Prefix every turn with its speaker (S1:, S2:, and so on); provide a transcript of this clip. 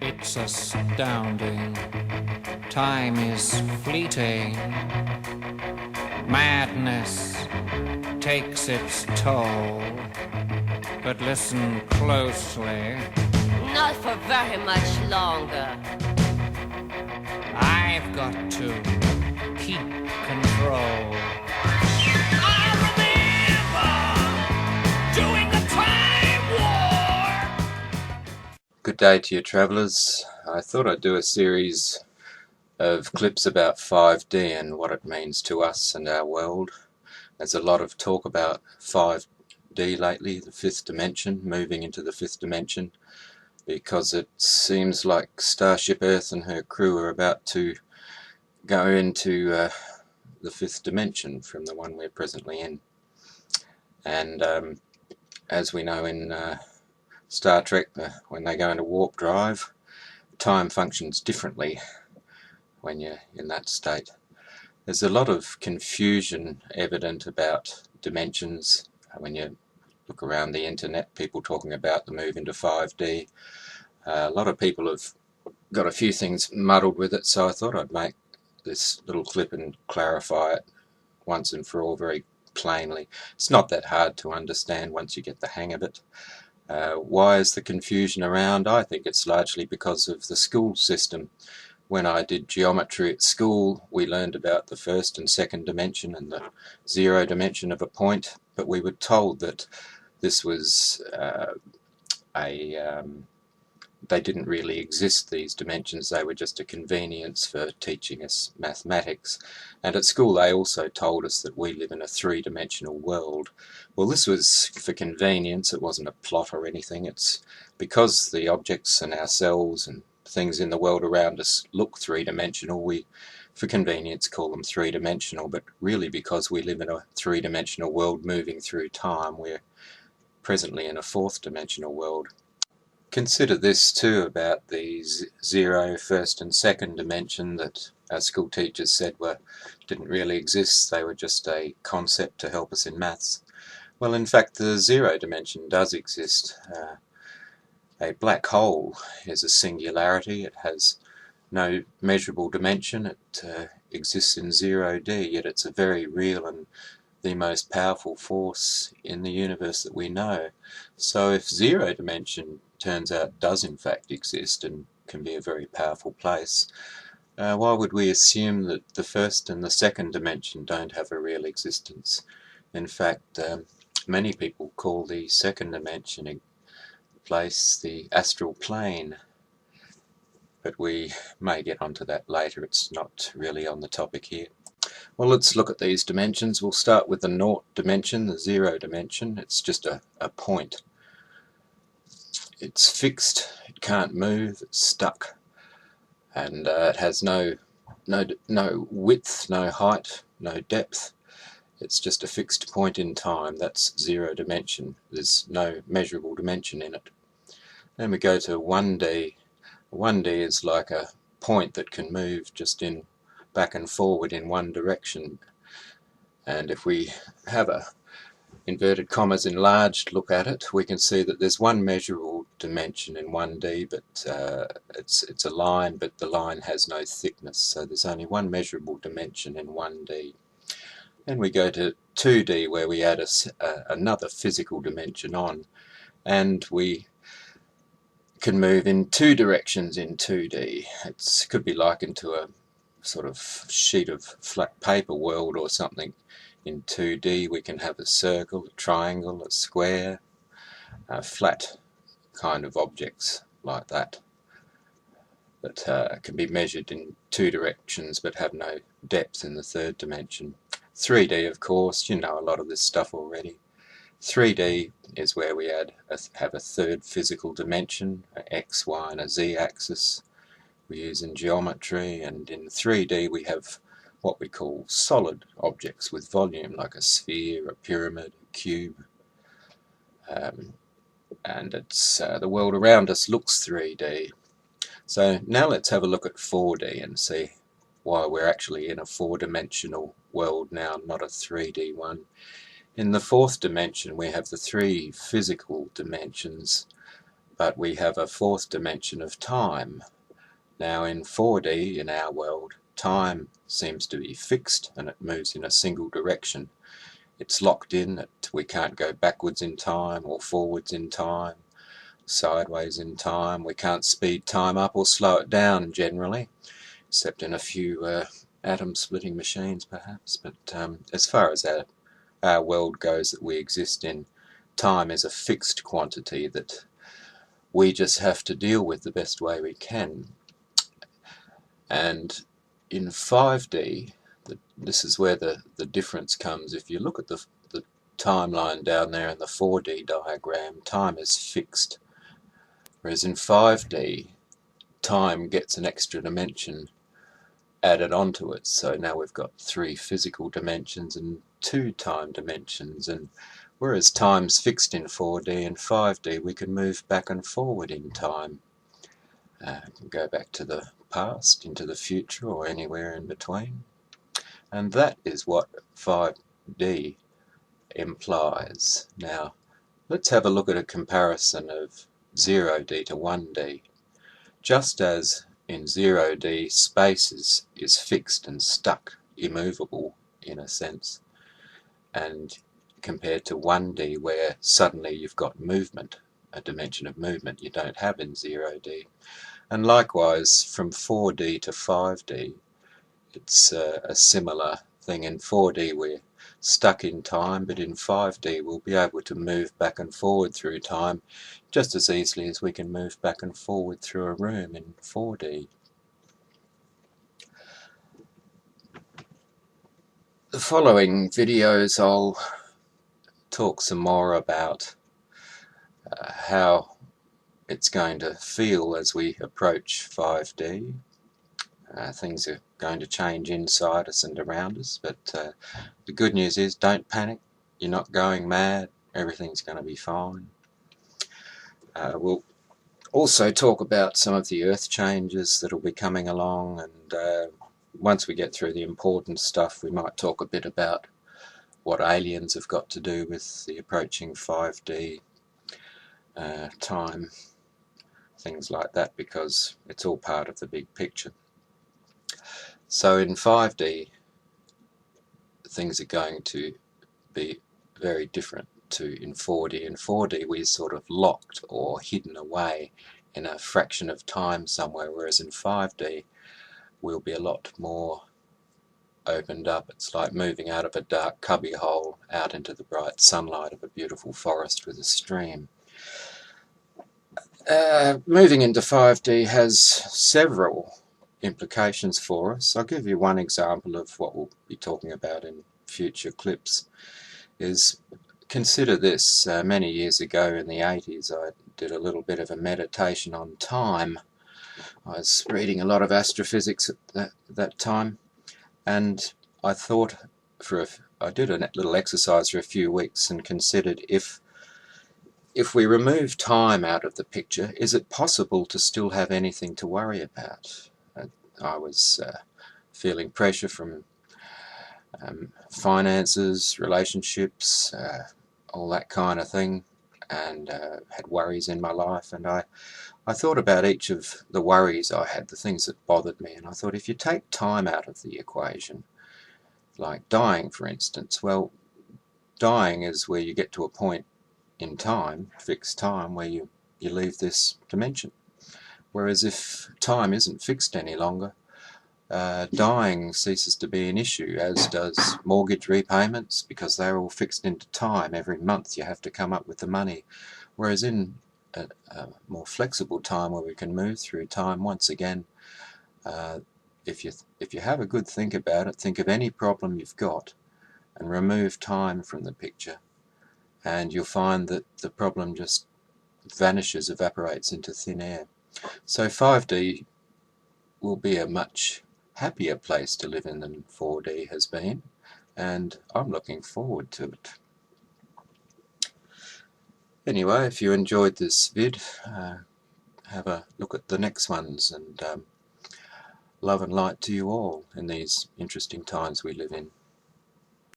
S1: It's astounding. Time is fleeting. Madness takes its toll. But listen closely.
S2: Not for very much longer.
S1: I've got to keep control.
S3: I remember doing the time war.
S4: Good day to you, travellers. I thought I'd do a series of clips about 5D and what it means to us and our world. There's a lot of talk about 5D lately, the fifth dimension, moving into the fifth dimension, because it seems like Starship Earth and her crew are about to go into the fifth dimension from the one we're presently in. And as we know in Star Trek, when they go into warp drive, time functions differently when you're in that state. There's a lot of confusion evident about dimensions. When you look around the internet, people talking about the move into 5D. A lot of people have got a few things muddled with it, so I thought I'd make this little clip and clarify it once and for all very plainly. It's not that hard to understand once you get the hang of it. Why is the confusion around? I think it's largely because of the school system. When I did geometry at school, we learned about the first and second dimension and the zero dimension of a point, but we were told that this was they didn't really exist, these dimensions. They were just a convenience for teaching us mathematics. And at school they also told us that we live in a three-dimensional world. Well, this was for convenience. It wasn't a plot or anything. It's because the objects and ourselves and things in the world around us look three-dimensional, we for convenience call them three-dimensional, but really because we live in a three-dimensional world moving through time, we're presently in a fourth-dimensional world. Consider this too about the zero, first and second dimension that our school teachers said didn't really exist. They were just a concept to help us in maths. Well, in fact, the zero dimension does exist. A black hole is a singularity. It has no measurable dimension. It exists in 0D, yet it's a very real and the most powerful force in the universe that we know. So if zero dimension turns out does in fact exist and can be a very powerful place, why would we assume that the first and the second dimension don't have a real existence? In fact, many people call the second dimension place the astral plane, but we may get onto that later. It's not really on the topic here. Well, let's look at these dimensions. We'll start with the naught dimension, the zero dimension. It's just a point. It's fixed, it can't move, it's stuck, and it has no width, no height, no depth. It's just a fixed point in time. That's zero dimension. There's no measurable dimension in it. Then we go to 1D. 1D is like a point that can move just in back and forward in one direction. And if we have a inverted commas enlarged look at it, we can see that there's one measurable dimension in 1D, but it's a line, but the line has no thickness, so there's only one measurable dimension in 1D. Then we go to 2D, where we add another physical dimension on, and we can move in two directions in 2D. It could be likened to a sort of sheet of flat paper world or something. In 2D we can have a circle, a triangle, a square, flat kind of objects like that can be measured in two directions but have no depth in the third dimension. 3D, of course, you know a lot of this stuff already. 3D is where we have a third physical dimension, an X, Y and a Z axis we use in geometry, and in 3D we have what we call solid objects with volume, like a sphere, a pyramid, a cube, and it's the world around us looks 3D. So now let's have a look at 4D and see why we're actually in a four-dimensional world now, not a 3D one. In the fourth dimension we have the three physical dimensions, but we have a fourth dimension of time. Now in 4D, in our world, time seems to be fixed and it moves in a single direction. It's locked in, that we can't go backwards in time or forwards in time, sideways in time. We can't speed time up or slow it down generally, except in a few atom splitting machines perhaps. But as far as our world goes that we exist in, time is a fixed quantity that we just have to deal with the best way we can. And in 5D, this is where the difference comes. If you look at the timeline down there in the 4D diagram, time is fixed. Whereas in 5D, time gets an extra dimension added onto it. So now we've got 3 physical dimensions and 2 time dimensions. And whereas time's fixed in 4D and 5D, we can move back and forward in time. Can go back to the past, into the future, or anywhere in between. And that is what 5D implies. Now, let's have a look at a comparison of 0D to 1D. Just as in 0D, space is fixed and stuck, immovable in a sense, and compared to 1D, where suddenly you've got movement, a dimension of movement you don't have in 0D. And likewise, from 4D to 5D, it's a similar thing. In 4D we're stuck in time, but in 5D we'll be able to move back and forward through time just as easily as we can move back and forward through a room in 4D. The following videos I'll talk some more about how it's going to feel as we approach 5D. Things are going to change inside us and around us, but the good news is, don't panic. You're not going mad. Everything's going to be fine. We'll also talk about some of the earth changes that will be coming along, and once we get through the important stuff, we might talk a bit about what aliens have got to do with the approaching 5D time, things like that, because it's all part of the big picture. So in 5D, things are going to be very different to in 4D. In 4D we're sort of locked or hidden away in a fraction of time somewhere, whereas in 5D we'll be a lot more opened up. It's like moving out of a dark cubby hole out into the bright sunlight of a beautiful forest with a stream. Moving into 5D has several implications for us. I'll give you one example of what we'll be talking about in future clips. Consider this. Many years ago in the 80s I did a little bit of a meditation on time. I was reading a lot of astrophysics at that time, and I thought I did a little exercise for a few weeks and considered, if we remove time out of the picture, is it possible to still have anything to worry about? I was feeling pressure from finances, relationships, all that kind of thing, and had worries in my life, and I thought about each of the worries I had, the things that bothered me, and I thought, if you take time out of the equation, like dying for instance, well, dying is where you get to a point in time, fixed time, where you leave this dimension. Whereas if time isn't fixed any longer, dying ceases to be an issue, as does mortgage repayments, because they're all fixed into time. Every month you have to come up with the money. Whereas in a more flexible time, where we can move through time, once again, if you have a good think about it, think of any problem you've got and remove time from the picture, and you'll find that the problem just vanishes, evaporates into thin air. So 5D will be a much happier place to live in than 4D has been, and I'm looking forward to it. Anyway, if you enjoyed this vid, have a look at the next ones, and love and light to you all in these interesting times we live in.